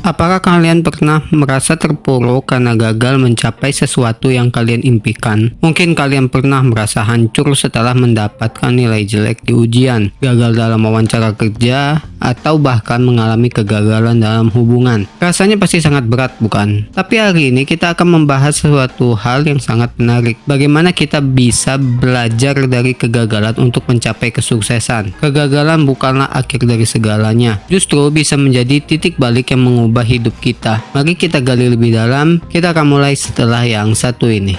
Apakah kalian pernah merasa terpuruk karena gagal mencapai sesuatu yang kalian impikan? Mungkin kalian pernah merasa hancur setelah mendapatkan nilai jelek di ujian, gagal dalam wawancara kerja, atau bahkan mengalami kegagalan dalam hubungan. Rasanya pasti sangat berat, bukan? Tapi hari ini kita akan membahas sesuatu hal yang sangat menarik. Bagaimana kita bisa belajar dari kegagalan untuk mencapai kesuksesan. Kegagalan bukanlah akhir dari segalanya. Justru bisa menjadi titik balik yang mengubah hidup kita. Mari kita gali lebih dalam. Kita akan mulai setelah yang satu ini.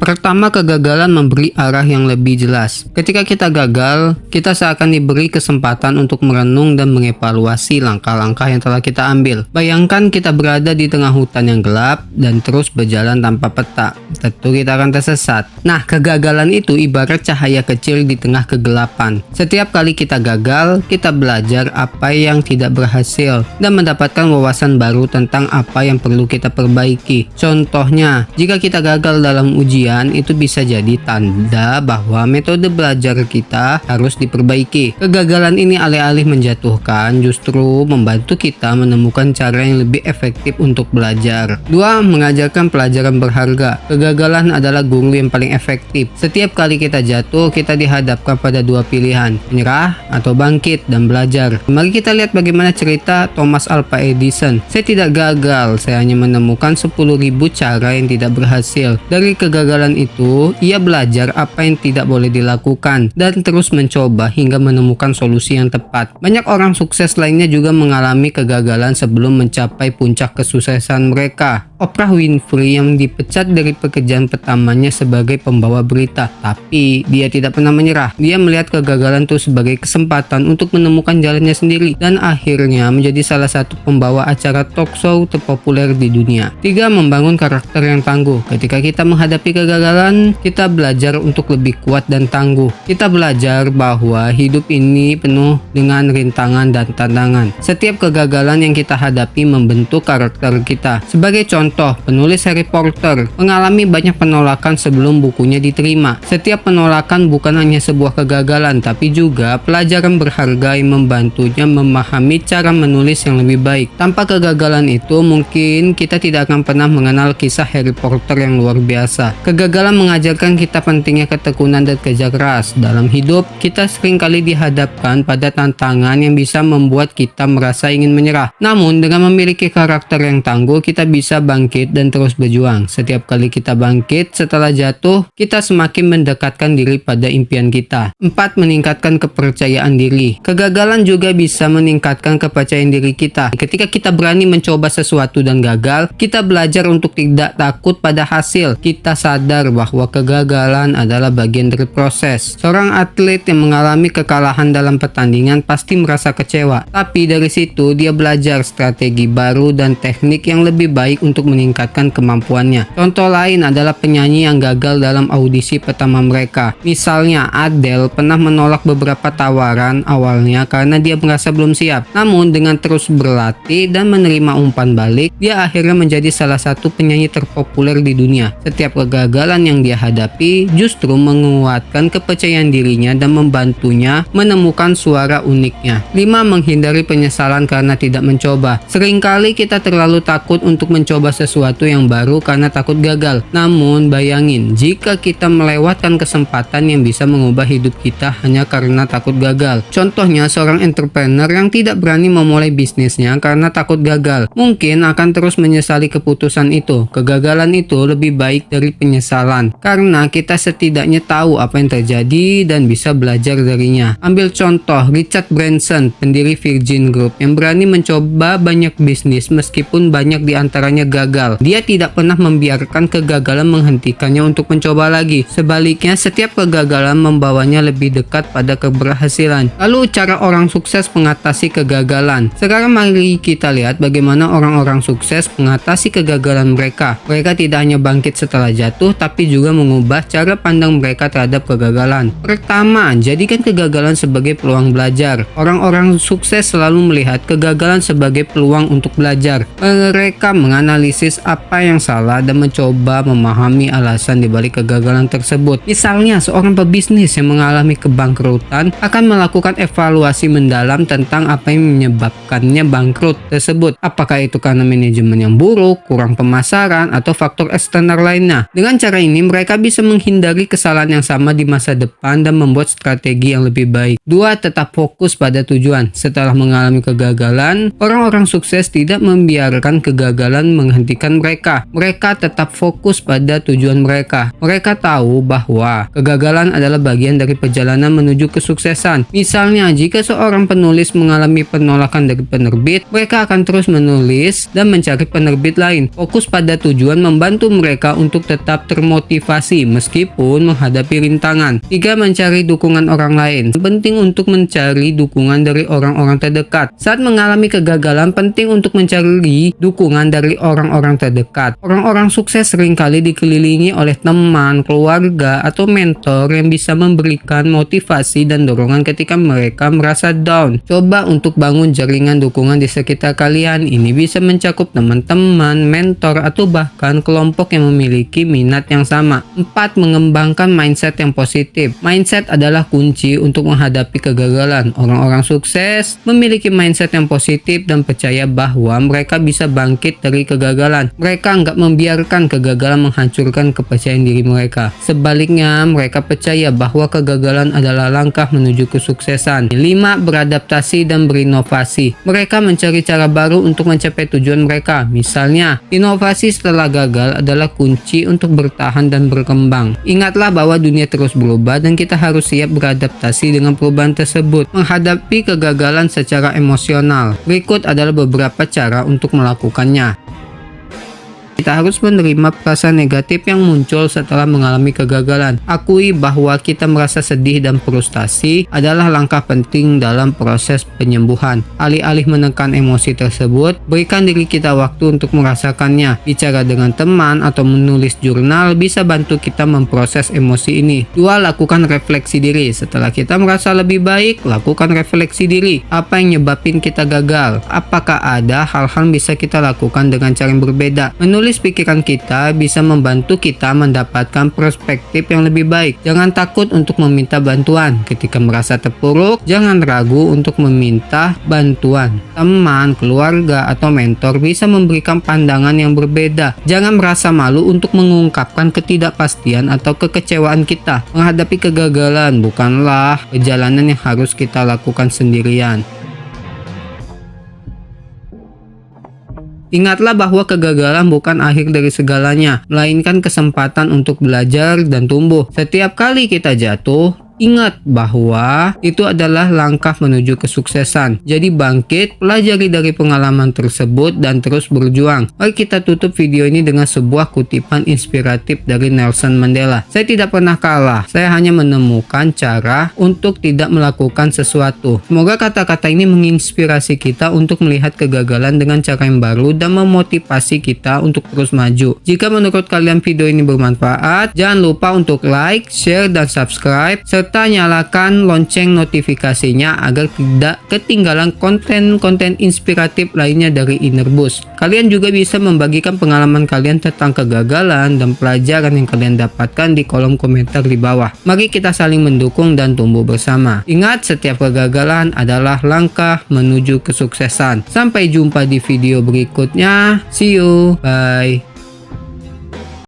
Pertama, kegagalan memberi arah yang lebih jelas. Ketika kita gagal, kita seakan diberi kesempatan untuk merenung dan mengevaluasi langkah-langkah yang telah kita ambil. Bayangkan kita berada di tengah hutan yang gelap dan terus berjalan tanpa peta. Tentu kita akan tersesat. Nah, kegagalan itu ibarat cahaya kecil di tengah kegelapan. Setiap kali kita gagal, kita belajar apa yang tidak berhasil dan mendapatkan wawasan baru tentang apa yang perlu kita perbaiki. Contohnya, jika kita gagal dalam ujian, itu bisa jadi tanda bahwa metode belajar kita harus diperbaiki. Kegagalan ini alih-alih menjatuhkan, justru membantu kita menemukan cara yang lebih efektif untuk belajar. 2. Mengajarkan pelajaran berharga. Kegagalan adalah guru yang paling efektif. Setiap kali kita jatuh, kita dihadapkan pada dua pilihan, menyerah atau bangkit dan belajar. Mari kita lihat bagaimana cerita Thomas Alva Edison. Saya tidak gagal, saya hanya menemukan 10.000 cara yang tidak berhasil. Dari kegagalan itu, ia belajar apa yang tidak boleh dilakukan dan terus mencoba hingga menemukan solusi yang tepat. Banyak orang sukses lainnya juga mengalami kegagalan sebelum mencapai puncak kesuksesan mereka. Oprah Winfrey yang dipecat dari pekerjaan pertamanya sebagai pembawa berita, tapi dia tidak pernah menyerah. Dia melihat kegagalan itu sebagai kesempatan untuk menemukan jalannya sendiri dan akhirnya menjadi salah satu pembawa acara talk show terpopuler di dunia. 3. Membangun karakter yang tangguh. Ketika kita menghadapi kegagalan, kita belajar untuk lebih kuat dan tangguh. Kita belajar bahwa hidup ini penuh dengan rintangan dan tantangan. Setiap kegagalan yang kita hadapi membentuk karakter kita. Sebagai contoh, penulis Harry Potter mengalami banyak penolakan sebelum bukunya diterima. Setiap penolakan bukan hanya sebuah kegagalan, tapi juga pelajaran berharga yang membantunya memahami cara menulis yang lebih baik. Tanpa kegagalan itu, mungkin kita tidak akan pernah mengenal kisah Harry Potter yang luar biasa. Kegagalan mengajarkan kita pentingnya ketekunan dan kerja keras. Dalam hidup, kita seringkali dihadapkan pada tantangan yang bisa membuat kita merasa ingin menyerah. Namun, dengan memiliki karakter yang tangguh, kita bisa bangkit dan terus berjuang. Setiap kali kita bangkit setelah jatuh, kita semakin mendekatkan diri pada impian kita. 4. Meningkatkan kepercayaan diri. Kegagalan juga bisa meningkatkan kepercayaan diri kita. Ketika kita berani mencoba sesuatu dan gagal, kita belajar untuk tidak takut pada hasil. Kita sadar bahwa kegagalan adalah bagian dari proses. Seorang atlet yang mengalami kekalahan dalam pertandingan pasti merasa kecewa, tapi dari situ dia belajar strategi baru dan teknik yang lebih baik untuk meningkatkan kemampuannya. Contoh lain adalah penyanyi yang gagal dalam audisi pertama mereka. Misalnya, Adele pernah menolak beberapa tawaran awalnya karena dia merasa belum siap. Namun dengan terus berlatih dan menerima umpan balik, dia akhirnya menjadi salah satu penyanyi terpopuler di dunia. Setiap kegagalan yang dia hadapi justru menguatkan kepercayaan dirinya dan membantunya menemukan suara uniknya. 5. Menghindari penyesalan karena tidak mencoba. Seringkali kita terlalu takut untuk mencoba sesuatu yang baru karena takut gagal. Namun bayangin, jika kita melewatkan kesempatan yang bisa mengubah hidup kita hanya karena takut gagal. Contohnya, seorang entrepreneur yang tidak berani memulai bisnisnya karena takut gagal, mungkin akan terus menyesali keputusan itu. Kegagalan itu lebih baik dari penyesalan karena kita setidaknya tahu apa yang terjadi dan bisa belajar darinya. Ambil contoh Richard Branson, pendiri Virgin Group, yang berani mencoba banyak bisnis meskipun banyak di antaranya gagal. Dia tidak pernah membiarkan kegagalan menghentikannya untuk mencoba lagi. Sebaliknya, setiap kegagalan membawanya lebih dekat pada keberhasilan. Lalu, cara orang sukses mengatasi kegagalan. Sekarang mari kita lihat bagaimana orang-orang sukses mengatasi kegagalan mereka. Mereka tidak hanya bangkit setelah jatuh, tapi juga mengubah cara pandang mereka terhadap kegagalan. Pertama, jadikan kegagalan sebagai peluang belajar. Orang-orang sukses selalu melihat kegagalan sebagai peluang untuk belajar. Mereka menganalisis apa yang salah dan mencoba memahami alasan dibalik kegagalan tersebut. Misalnya, seorang pebisnis yang mengalami kebangkrutan akan melakukan evaluasi mendalam tentang apa yang menyebabkannya bangkrut tersebut. Apakah itu karena manajemen yang buruk, kurang pemasaran, atau faktor eksternal lainnya. Dengan cara ini, mereka bisa menghindari kesalahan yang sama di masa depan dan membuat strategi yang lebih baik. 2. Tetap fokus pada tujuan. Setelah mengalami kegagalan, orang-orang sukses tidak membiarkan kegagalan menghentikan mereka. Mereka tetap fokus pada tujuan mereka. Mereka tahu bahwa kegagalan adalah bagian dari perjalanan menuju kesuksesan. Misalnya, jika seorang penulis mengalami penolakan dari penerbit, mereka akan terus menulis dan mencari penerbit lain. Fokus pada tujuan membantu mereka untuk tetap termotivasi meskipun menghadapi rintangan. 3. Mencari dukungan orang lain. Penting untuk mencari dukungan dari orang-orang terdekat. Saat mengalami kegagalan, penting untuk mencari dukungan dari orang-orang terdekat. Orang-orang sukses seringkali dikelilingi oleh teman, keluarga, atau mentor yang bisa memberikan motivasi dan dorongan ketika mereka merasa down. Coba untuk bangun jaringan dukungan di sekitar kalian. Ini bisa mencakup teman-teman, mentor, atau bahkan kelompok yang memiliki minat yang sama. 4. Mengembangkan mindset yang positif. Mindset adalah kunci untuk menghadapi kegagalan. Orang-orang sukses memiliki mindset yang positif dan percaya bahwa mereka bisa bangkit dari kegagalan. Mereka nggak membiarkan kegagalan menghancurkan kepercayaan diri mereka. Sebaliknya, mereka percaya bahwa kegagalan adalah langkah menuju kesuksesan. 5. Beradaptasi dan berinovasi. Mereka mencari cara baru untuk mencapai tujuan mereka. Misalnya, inovasi setelah gagal adalah kunci untuk bertahan dan berkembang. Ingatlah bahwa dunia terus berubah dan kita harus siap beradaptasi dengan perubahan tersebut. Menghadapi kegagalan secara emosional. Berikut adalah beberapa cara untuk melakukannya. Kita harus menerima perasaan negatif yang muncul setelah mengalami kegagalan. Akui bahwa kita merasa sedih dan frustasi adalah langkah penting dalam proses penyembuhan. Alih-alih menekan emosi tersebut, berikan diri kita waktu untuk merasakannya. Bicara dengan teman atau menulis jurnal bisa bantu kita memproses emosi ini. 2. Lakukan refleksi diri. Setelah kita merasa lebih baik, lakukan refleksi diri. Apa yang nyebabin kita gagal? Apakah ada hal-hal yang bisa kita lakukan dengan cara yang berbeda? Menulis pikiran kita bisa membantu kita mendapatkan perspektif yang lebih baik. Jangan takut untuk meminta bantuan. Ketika merasa terpuruk, jangan ragu untuk meminta bantuan. Teman, keluarga, atau mentor bisa memberikan pandangan yang berbeda. Jangan merasa malu untuk mengungkapkan ketidakpastian atau kekecewaan kita. Menghadapi kegagalan bukanlah perjalanan yang harus kita lakukan sendirian. Ingatlah bahwa kegagalan bukan akhir dari segalanya, melainkan kesempatan untuk belajar dan tumbuh. Setiap kali kita jatuh, ingat bahwa itu adalah langkah menuju kesuksesan. Jadi bangkit, pelajari dari pengalaman tersebut dan terus berjuang. Mari kita tutup video ini dengan sebuah kutipan inspiratif dari Nelson Mandela. Saya tidak pernah kalah, saya hanya menemukan cara untuk tidak melakukan sesuatu. Semoga kata-kata ini menginspirasi kita untuk melihat kegagalan dengan cara yang baru dan memotivasi kita untuk terus maju. Jika menurut kalian video ini bermanfaat, jangan lupa untuk like, share, dan subscribe, serta nyalakan lonceng notifikasinya agar tidak ketinggalan konten-konten inspiratif lainnya dari Inner Boost. Kalian juga bisa membagikan pengalaman kalian tentang kegagalan dan pelajaran yang kalian dapatkan di kolom komentar di bawah. Mari kita saling mendukung dan tumbuh bersama. Ingat, setiap kegagalan adalah langkah menuju kesuksesan. Sampai jumpa di video berikutnya. See you. Bye.